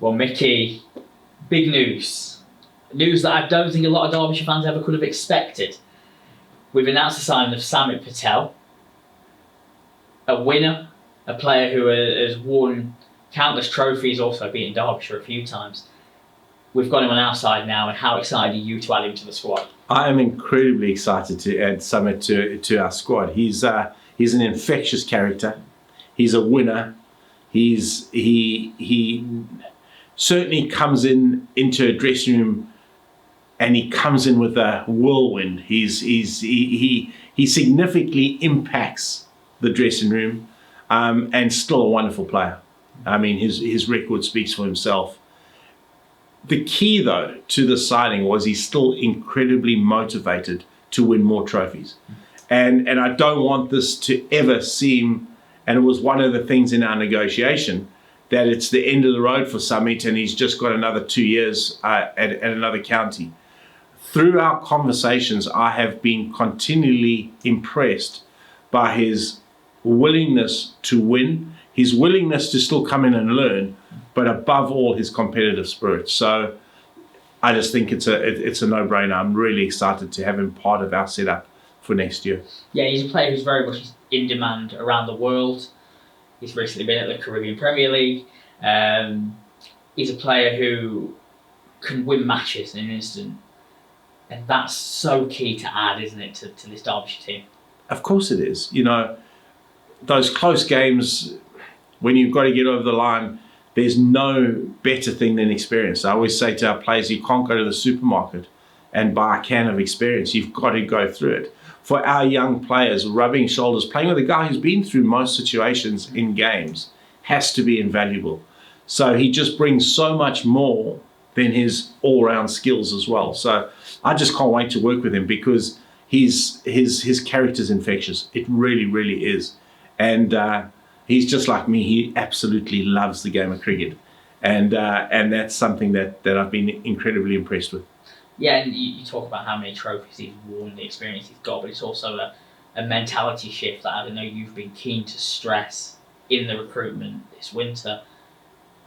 Well, Mickey, big news. News that I don't think a lot of Derbyshire fans ever could have expected. We've announced the signing of Samit Patel, a winner, a player who has won countless trophies, also beaten Derbyshire a few times. We've got him on our side now, and how excited are you to add him to the squad? I am incredibly excited to add Samit to our squad. He's an infectious character. He's a winner. He certainly comes into a dressing room, and he comes in with a whirlwind. He significantly impacts the dressing room, and still a wonderful player. I mean, his record speaks for himself. The key, though, to the signing was he's still incredibly motivated to win more trophies. And I don't want this to ever seem, and it was one of the things in our negotiation, that it's the end of the road for Samit and he's just got another 2 years at another county. Through our conversations, I have been continually impressed by his willingness to win, his willingness to still come in and learn, but above all, his competitive spirit. So I just think it's a no-brainer. I'm really excited to have him part of our setup for next year. Yeah, he's a player who's very much in demand around the world. He's recently been at the Caribbean Premier League. He's a player who can win matches in an instant. And that's so key to add, isn't it, to this Derbyshire team? Of course it is. You know, those close games, when you've got to get over the line, there's no better thing than experience. I always say to our players, you can't go to the supermarket and buy a can of experience. You've got to go through it. For our young players, rubbing shoulders, playing with a guy who's been through most situations in games has to be invaluable. So he just brings so much more than his all-round skills as well. So I just can't wait to work with him because his character's infectious. It really, really is. And he's just like me. He absolutely loves the game of cricket. And that's something that I've been incredibly impressed with. Yeah, and you talk about how many trophies he's won, the experience he's got, but it's also a mentality shift that I know you've been keen to stress in the recruitment this winter.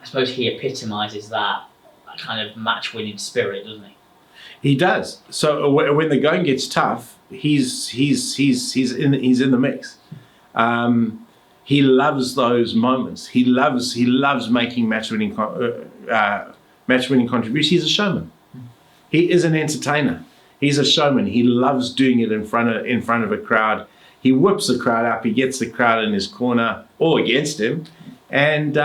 I suppose he epitomises that kind of match-winning spirit, doesn't he? He does. So when the going gets tough, he's in the mix. He loves those moments. He loves making match-winning contributions. He's a showman. He is an entertainer. He's a showman. He loves doing it in front of a crowd. He whips the crowd up. He gets the crowd in his corner or against him, and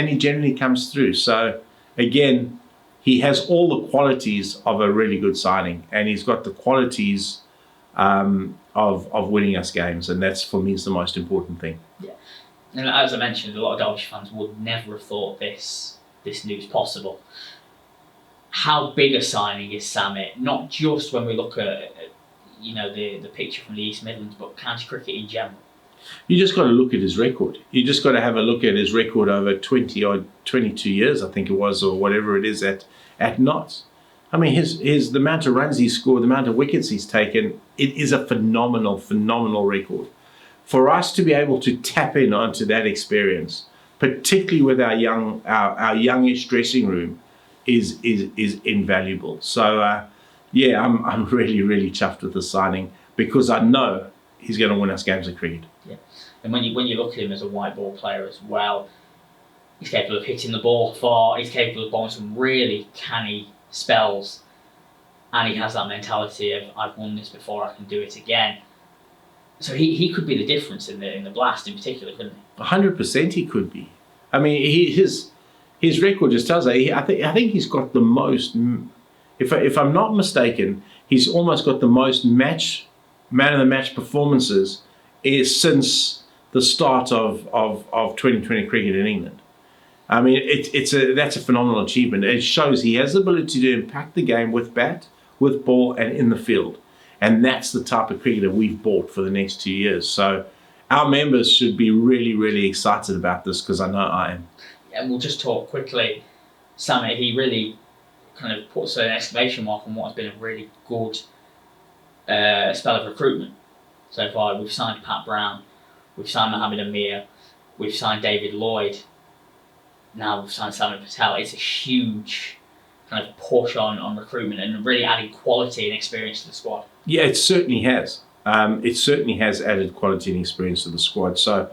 he generally comes through. So again, he has all the qualities of a really good signing, and he's got the qualities of winning us games, and that's for me is the most important thing. Yeah, and as I mentioned, a lot of Derbyshire fans would never have thought this news possible. How big a signing is Samit? Not just when we look at the picture from the East Midlands, but county cricket in general. You just got to look at his record. You just got to have a look at his record over 22 years, I think it was, or whatever it is at Notts. I mean, the amount of runs he's scored, the amount of wickets he's taken, it is a phenomenal record. For us to be able to tap in onto that experience, particularly with our youngish dressing room, is invaluable. So I'm really, really chuffed with the signing because I know he's going to win us games of cricket. Yeah, and when you look at him as a white ball player as well, he's capable of hitting the ball far. He's capable of bowling some really canny spells, and he has that mentality of I've won this before, I can do it again. So he could be the difference in the blast in particular, couldn't he? 100% he could be. I mean, his record just tells us. I think he's got the most. If I'm not mistaken, he's almost got the most man of the match performances since the start of 2020 cricket in England. I mean, that's a phenomenal achievement. It shows he has the ability to impact the game with bat, with ball, and in the field. And that's the type of cricketer we've bought for the next 2 years. So our members should be really, really excited about this because I know I am. And we'll just talk quickly. Samit, he really kind of puts an exclamation mark on what has been a really good spell of recruitment so far. We've signed Pat Brown, we've signed Mohammed Amir, we've signed David Lloyd. now we've signed Samit Patel, it's a huge kind of push on recruitment and really adding quality and experience to the squad. Yeah, it certainly has. It certainly has added quality and experience to the squad. So,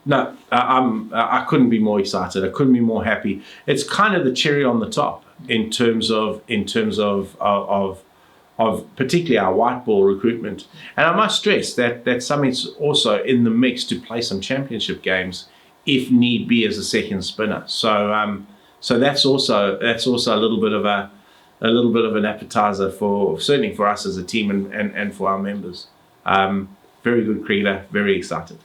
no, I couldn't be more excited. I couldn't be more happy. It's kind of the cherry on the top in terms of particularly our white ball recruitment. And I must stress that Summit's also in the mix to play some championship games if need be as a second spinner. So that's also a little bit of an appetizer for certainly for us as a team and for our members. Very good cricketer, very excited.